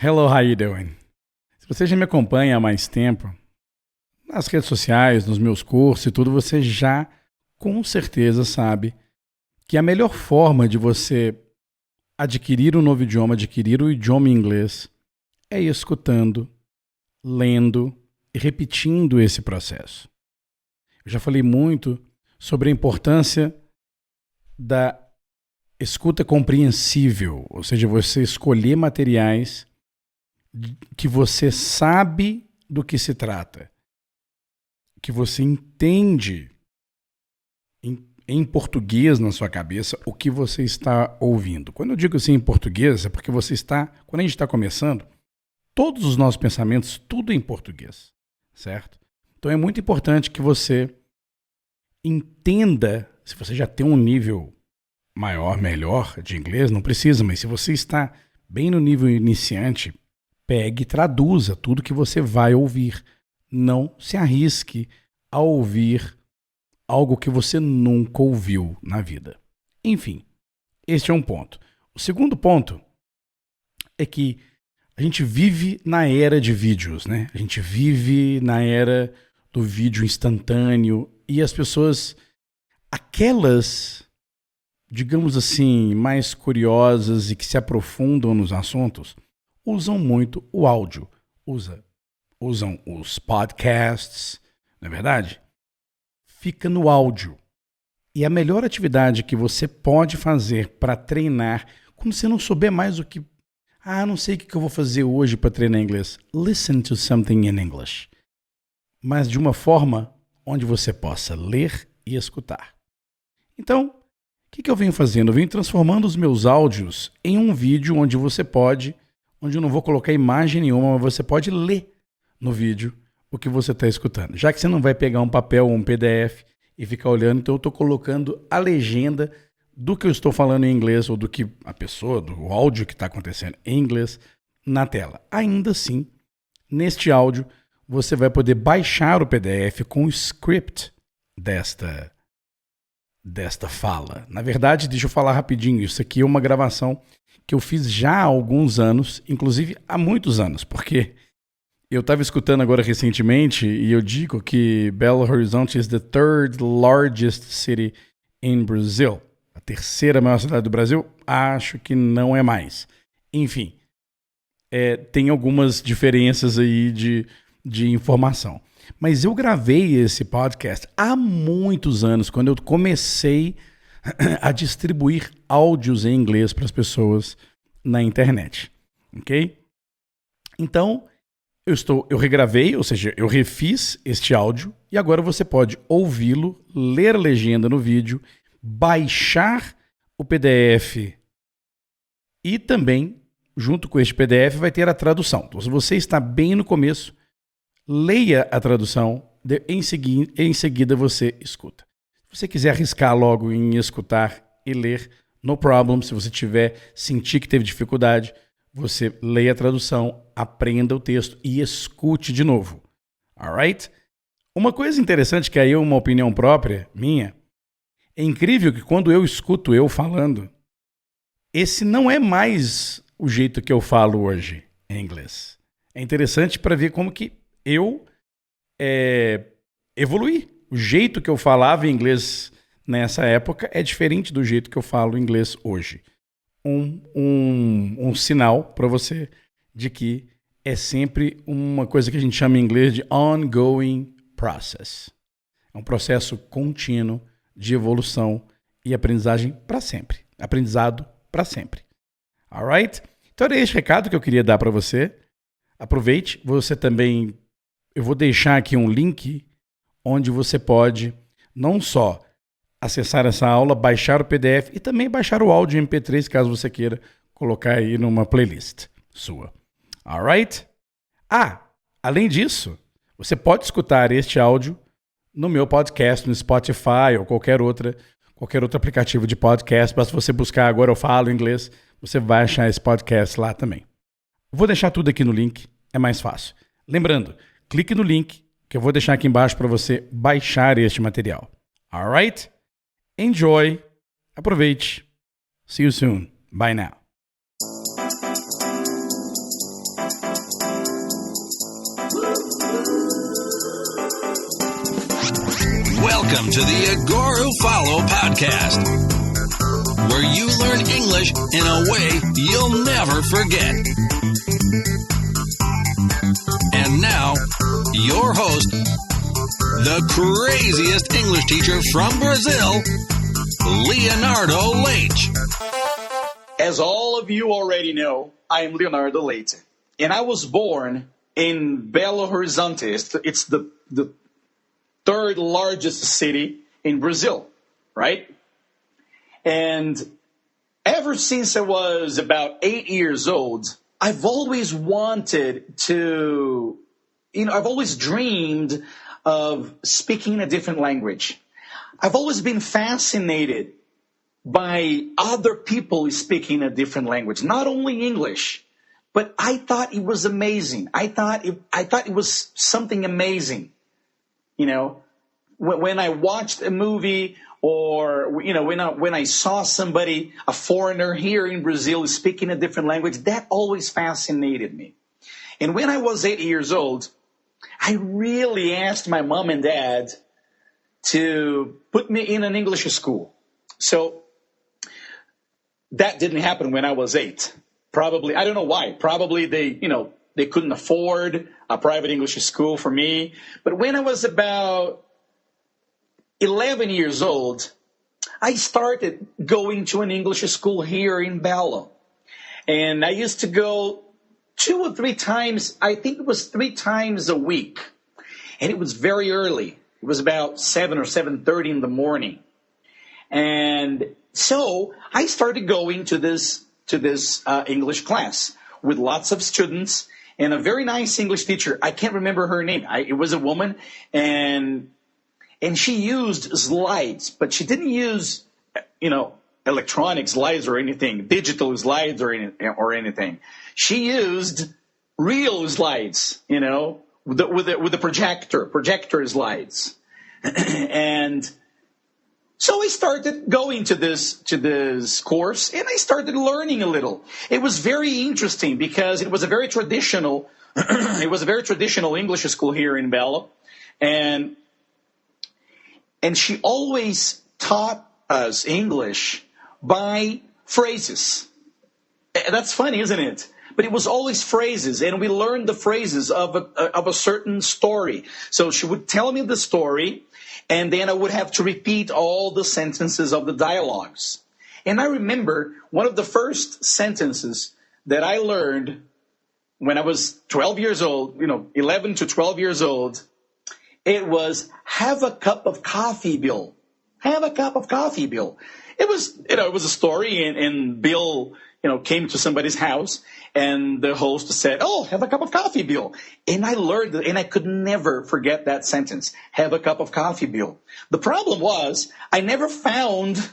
Hello, how you doing? Se você já me acompanha há mais tempo, nas redes sociais, nos meus cursos e tudo, você já com certeza sabe que a melhor forma de você adquirir um novo idioma, adquirir o idioma inglês, é escutando, lendo e repetindo esse processo. Eu já falei muito sobre a importância da escuta compreensível, ou seja, você escolher materiais que você sabe do que se trata, que você entende em português na sua cabeça o que você está ouvindo. Quando eu digo assim em português, é porque quando a gente está começando, todos os nossos pensamentos, tudo em português, certo? Então é muito importante que você entenda, se você já tem um nível maior, melhor de inglês, não precisa, mas se você está bem no nível iniciante, pegue e traduza tudo que você vai ouvir. Não se arrisque a ouvir algo que você nunca ouviu na vida. Enfim, este é um ponto. O segundo ponto é que a gente vive na era de vídeos, né? A gente vive na era do vídeo instantâneo e as pessoas, aquelas, digamos assim, mais curiosas e que se aprofundam nos assuntos, usam muito o áudio, usam os podcasts, não é verdade? Fica no áudio. E a melhor atividade que você pode fazer para treinar, quando você não souber mais o que... não sei o que eu vou fazer hoje para treinar inglês. Listen to something in English. Mas de uma forma onde você possa ler e escutar. Então, o que eu venho fazendo? Eu venho transformando os meus áudios em um vídeo onde eu não vou colocar imagem nenhuma, mas você pode ler no vídeo o que você está escutando. Já que você não vai pegar um papel ou um PDF e ficar olhando, então eu estou colocando a legenda do que eu estou falando em inglês ou do que a pessoa, do áudio que está acontecendo em inglês na tela. Ainda assim, neste áudio, você vai poder baixar o PDF com o script desta fala. Na verdade, deixa eu falar rapidinho, isso aqui é uma gravação que eu fiz já há alguns anos, inclusive há muitos anos, porque eu estava escutando agora recentemente e eu digo que Belo Horizonte is the third largest city in Brazil. A terceira maior cidade do Brasil? Acho que não é mais. Enfim, tem algumas diferenças aí de informação. Mas eu gravei esse podcast há muitos anos, quando eu comecei a distribuir áudios em inglês para as pessoas na internet. Ok? Então, eu regravei, ou seja, eu refiz este áudio e agora você pode ouvi-lo, ler a legenda no vídeo, baixar o PDF e também, junto com este PDF, vai ter a tradução. Então, se você está bem no começo, leia a tradução, em seguida você escuta. Se você quiser arriscar logo em escutar e ler, no problem. Se você sentir que teve dificuldade, você leia a tradução, aprenda o texto e escute de novo. Alright? Uma coisa interessante, que aí é uma opinião própria minha, é incrível que quando eu escuto eu falando, esse não é mais o jeito que eu falo hoje em inglês. É interessante para ver como que eu evoluí. O jeito que eu falava em inglês nessa época é diferente do jeito que eu falo inglês hoje. Um sinal para você de que é sempre uma coisa que a gente chama em inglês de ongoing process. É um processo contínuo de evolução e aprendizagem para sempre. Aprendizado para sempre. Alright? Então era esse recado que eu queria dar para você. Aproveite. Você também... Eu vou deixar aqui um link onde você pode não só acessar essa aula, baixar o PDF e também baixar o áudio MP3, caso você queira colocar aí numa playlist sua. Alright? Além disso, você pode escutar este áudio no meu podcast, no Spotify ou qualquer outro aplicativo de podcast. Basta você buscar Agora Eu Falo Inglês, você vai achar esse podcast lá também. Vou deixar tudo aqui no link, é mais fácil. Lembrando, clique no link que eu vou deixar aqui embaixo para você baixar este material. Alright? Enjoy. Aproveite. See you soon. Bye now. Welcome to the Agora Follow podcast, where you learn English in a way you'll never forget. And now, your host, the craziest English teacher from Brazil, Leonardo Leite. As all of you already know, I am Leonardo Leite, and I was born in Belo Horizonte. It's the third largest city in Brazil, right? And ever since I was about 8 years old, I've always wanted to, I've always dreamed of speaking a different language. I've always been fascinated by other people speaking a different language, not only English, but I thought it was amazing. I thought it was something amazing. When I watched a movie or, when I saw somebody, a foreigner here in Brazil speaking a different language, that always fascinated me. And when I was 8 years old, I really asked my mom and dad to put me in an English school. So that didn't happen when I was 8. Probably, I don't know why. Probably they couldn't afford a private English school for me. But when I was about 11 years old, I started going to an English school here in Belo. And I used to go 2 or 3 times, I think it was 3 times a week. And it was very early. It was about 7 or 7:30 in the morning. And so I started going to this English class with lots of students and a very nice English teacher. I can't remember her name. It was a woman, and she used slides, but she didn't use, electronic slides or anything, digital slides or anything. She used real slides, with the projector slides. And so I started going to this course, and I started learning a little. It was very interesting because it was a very traditional English school here in Belo, and she always taught us English by phrases. That's funny, isn't it? But it was always phrases, and we learned the phrases of a certain story. So she would tell me the story, and then I would have to repeat all the sentences of the dialogues. And I remember one of the first sentences that I learned when I was 12 years old, 11 to 12 years old. It was, have a cup of coffee, Bill. Have a cup of coffee, Bill. It was a story, and Bill, came to somebody's house, and the host said, "Oh, have a cup of coffee, Bill." And I learned it, and I could never forget that sentence. Have a cup of coffee, Bill. The problem was, I never found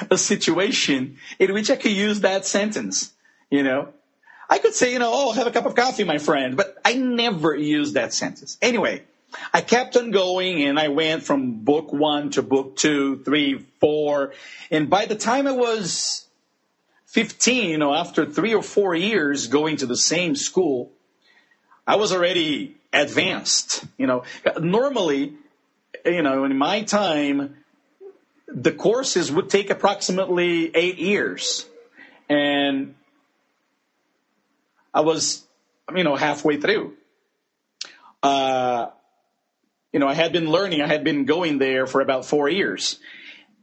a situation in which I could use that sentence, I could say, "Oh, have a cup of coffee, my friend," but I never used that sentence. Anyway, I kept on going, and I went from book 1 to book 2, 3, 4. And by the time I was 15, after 3 or 4 years going to the same school, I was already advanced. Normally, in my time, the courses would take approximately 8 years. And I was, halfway through. I had been learning. I had been going there for about 4 years.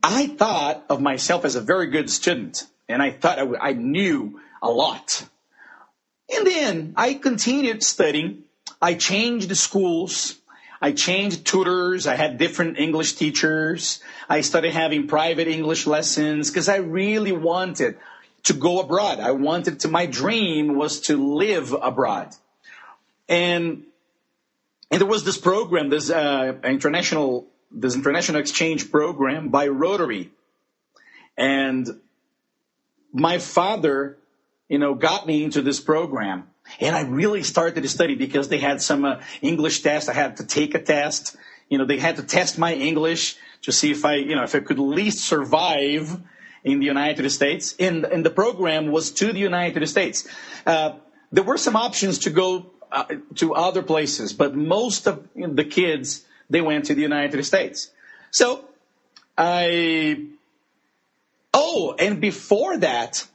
I thought of myself as a very good student, and I thought I knew a lot. And then I continued studying. I changed schools. I changed tutors. I had different English teachers. I started having private English lessons because I really wanted to go abroad. My dream was to live abroad. And there was this program, this international exchange program by Rotary. And my father, got me into this program. And I really started to study because they had some English tests. I had to take a test. They had to test my English to see if I could at least survive in the United States. And the program was to the United States. There were some options to go to other places, but most of the kids, they went to the United States. So and before that,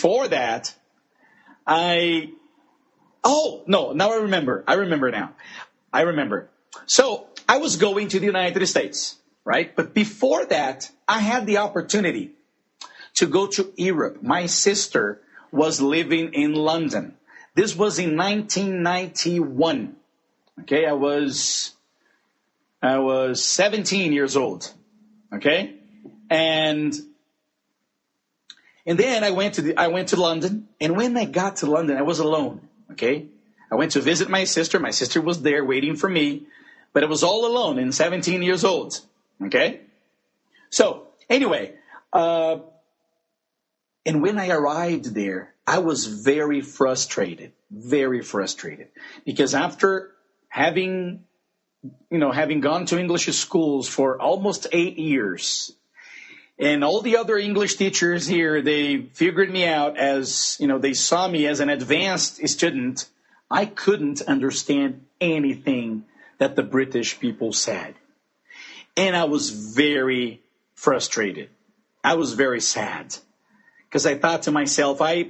now I remember now. So I was going to the United States, right? But before that, I had the opportunity to go to Europe. My sister was living in London. This was in 1991. Okay, I was 17 years old. Okay, and then I went to London, and when I got to London, I was alone. Okay, I went to visit my sister. My sister was there waiting for me, but I was all alone and 17 years old. Okay, so anyway, and when I arrived there, I was very frustrated, because after having gone to English schools for almost 8 years, and all the other English teachers here, they figured me out as, they saw me as an advanced student. I couldn't understand anything that the British people said. And I was very frustrated. I was very sad. Because I thought to myself, I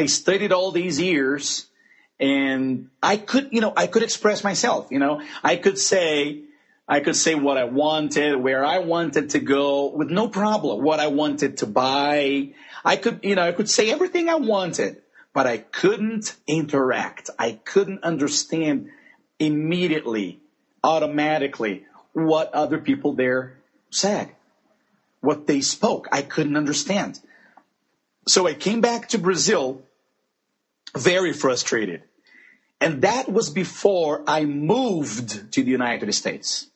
studied all these years, and I could express myself. I could say what I wanted, where I wanted to go with no problem, what I wanted to buy. I could say everything I wanted, but I couldn't interact. I couldn't understand immediately, automatically, what other people there said, what they spoke. I couldn't understand. So I came back to Brazil very frustrated. And that was before I moved to the United States.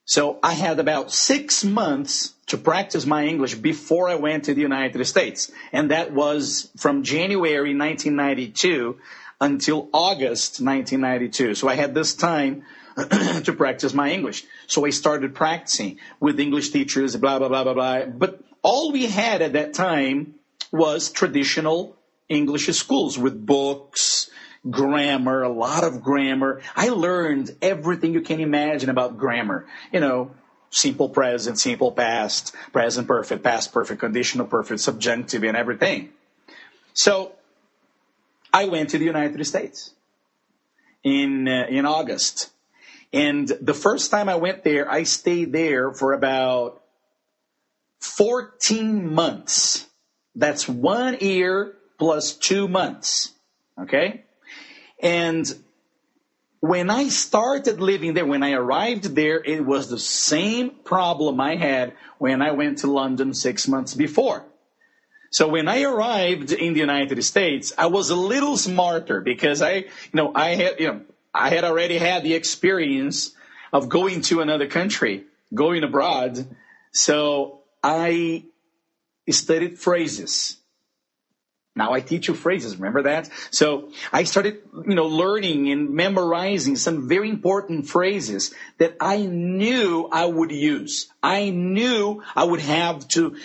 So I had about 6 months to practice my English before I went to the United States. And that was from January 1992 until August 1992. So I had this time to practice my English. So I started practicing with English teachers, blah, blah, blah, blah, blah. But all we had at that time was traditional English schools with books, grammar, a lot of grammar. I learned everything you can imagine about grammar. Simple present, simple past, present perfect, past perfect, conditional perfect, subjunctive, and everything. So I went to the United States in August. And the first time I went there, I stayed there for about 14 months. That's 1 year plus 2 months. Okay? And when I started living there, when I arrived there, it was the same problem I had when I went to London 6 months before. So when I arrived in the United States, I was a little smarter because I had already had the experience of going to another country, going abroad. So I studied phrases. Now I teach you phrases, remember that? So I started, learning and memorizing some very important phrases that I knew I would use. I knew I would have to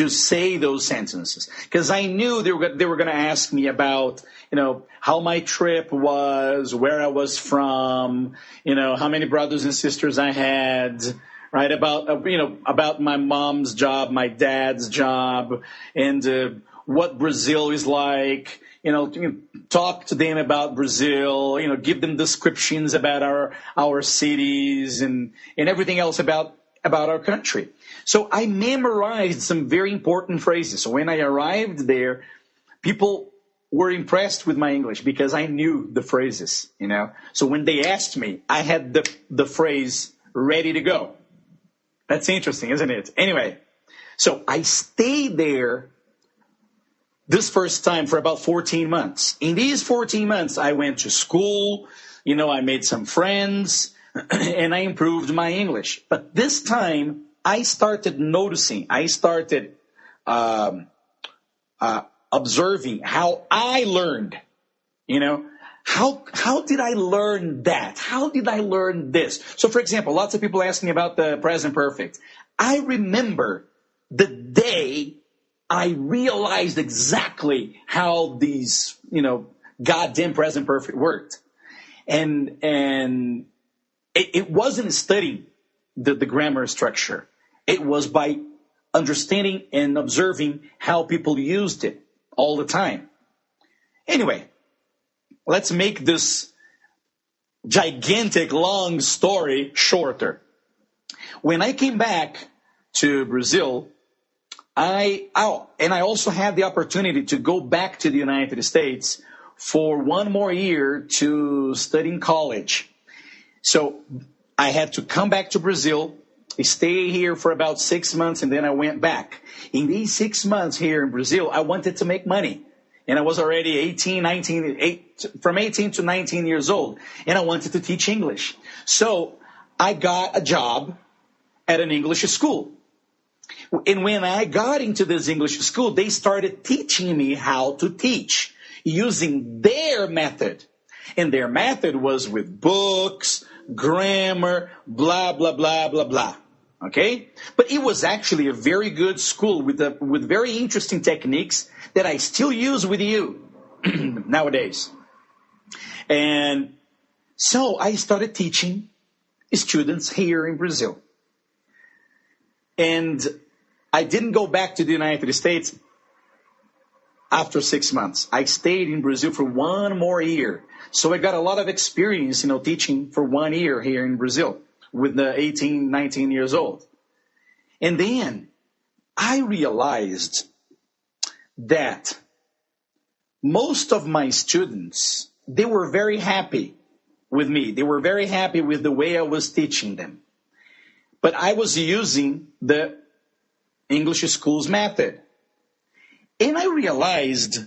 say those sentences because I knew they were going to ask me about, how my trip was, where I was from, how many brothers and sisters I had, right? About my mom's job, my dad's job, and what Brazil is like, talk to them about Brazil, give them descriptions about our cities and everything else about our country. So I memorized some very important phrases. So when I arrived there, people were impressed with my English because I knew the phrases, So when they asked me, I had the phrase ready to go. That's interesting, isn't it? Anyway, so I stayed there this first time for about 14 months. In these 14 months, I went to school, I made some friends, and I improved my English. But this time, I started noticing, observing how I learned, How did I learn that? How did I learn this? So, for example, lots of people ask me about the present perfect. I remember the day I realized exactly how these, goddamn present perfect worked. And it wasn't studying. the grammar structure. It was by understanding and observing how people used it all the time. Anyway, let's make this gigantic, long story shorter. When I came back to Brazil, and I also had the opportunity to go back to the United States for one more year to study in college. So I had to come back to Brazil, stay here for about 6 months, and then I went back. In these 6 months here in Brazil, I wanted to make money. And I was already from 18 to 19 years old, and I wanted to teach English. So I got a job at an English school. And when I got into this English school, they started teaching me how to teach using their method. And their method was with books, grammar, blah, blah, blah, blah, blah. Okay? But it was actually a very good school with very interesting techniques that I still use with you nowadays. And so I started teaching students here in Brazil. And I didn't go back to the United States after 6 months. I stayed in Brazil for one more year. So I got a lot of experience, teaching for 1 year here in Brazil with the 18, 19 years old. And then I realized that most of my students, they were very happy with me. They were very happy with the way I was teaching them. But I was using the English school's method. And I realized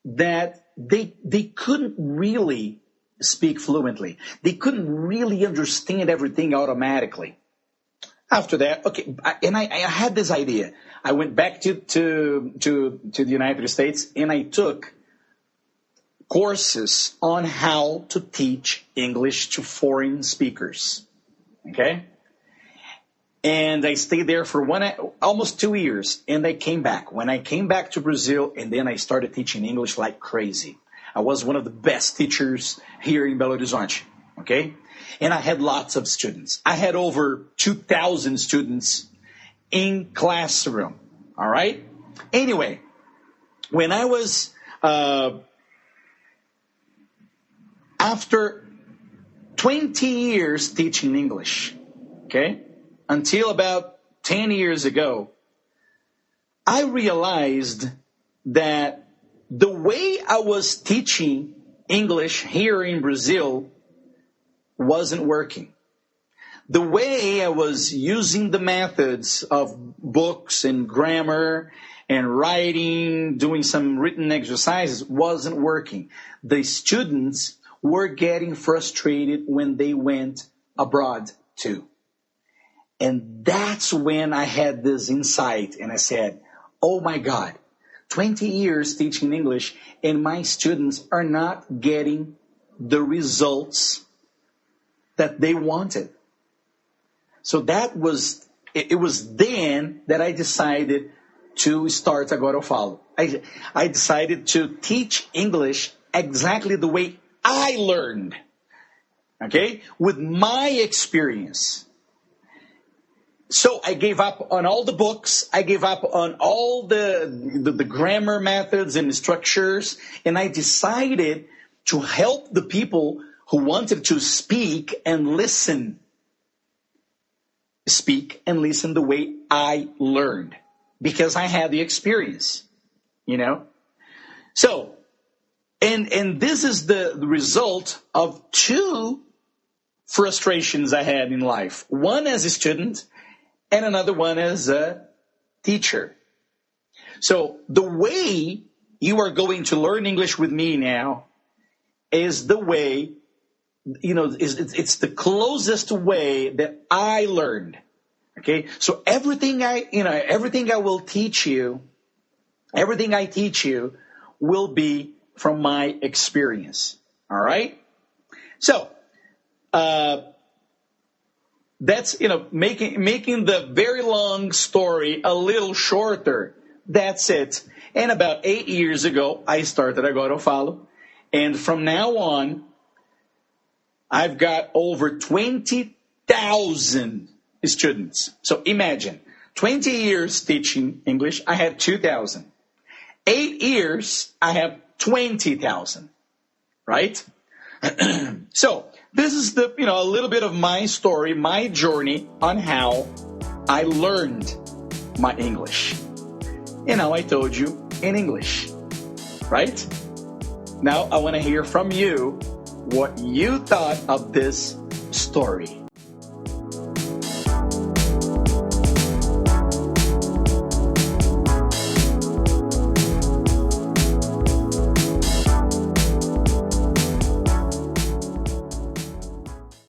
that they couldn't really speak fluently. They couldn't really understand everything automatically. After that, I had this idea. I went back to the United States, and I took courses on how to teach English to foreign speakers. Okay? And I stayed there for almost 2 years, and I came back. When I came back to Brazil, and then I started teaching English like crazy. I was one of the best teachers here in Belo Horizonte, okay? And I had lots of students. I had over 2,000 students in classroom, all right? Anyway, when I was, after 20 years teaching English, okay? Until about 10 years ago, I realized that the way I was teaching English here in Brazil wasn't working. The way I was using the methods of books and grammar and writing, doing some written exercises wasn't working. The students were getting frustrated when they went abroad too. And that's when I had this insight, and I said, oh my God, 20 years teaching English, and my students are not getting the results that they wanted. So it was then that I decided to start Agora Eu Falo. I decided to teach English exactly the way I learned, okay, with my experience. So I gave up on all the books, I gave up on all the grammar methods and structures, and I decided to help the people who wanted to speak and listen. Speak and listen the way I learned, because I had the experience, So, and this is the result of two frustrations I had in life. One as a student, and another one as a teacher. So the way you are going to learn English with me now is the way, it's the closest way that I learned. Okay? So everything I will teach you, everything I teach you will be from my experience. All right? So, that's, making the very long story a little shorter. That's it. And about 8 years ago, I started Agora Eu Falo. And from now on, I've got over 20,000 2,000 students. So imagine, 20 years teaching English, I had 2,000. 8 years, I have 20,000, right? So this is a little bit of my story, my journey on how I learned my English. And now I told you in English, right? Now I want to hear from you what you thought of this story.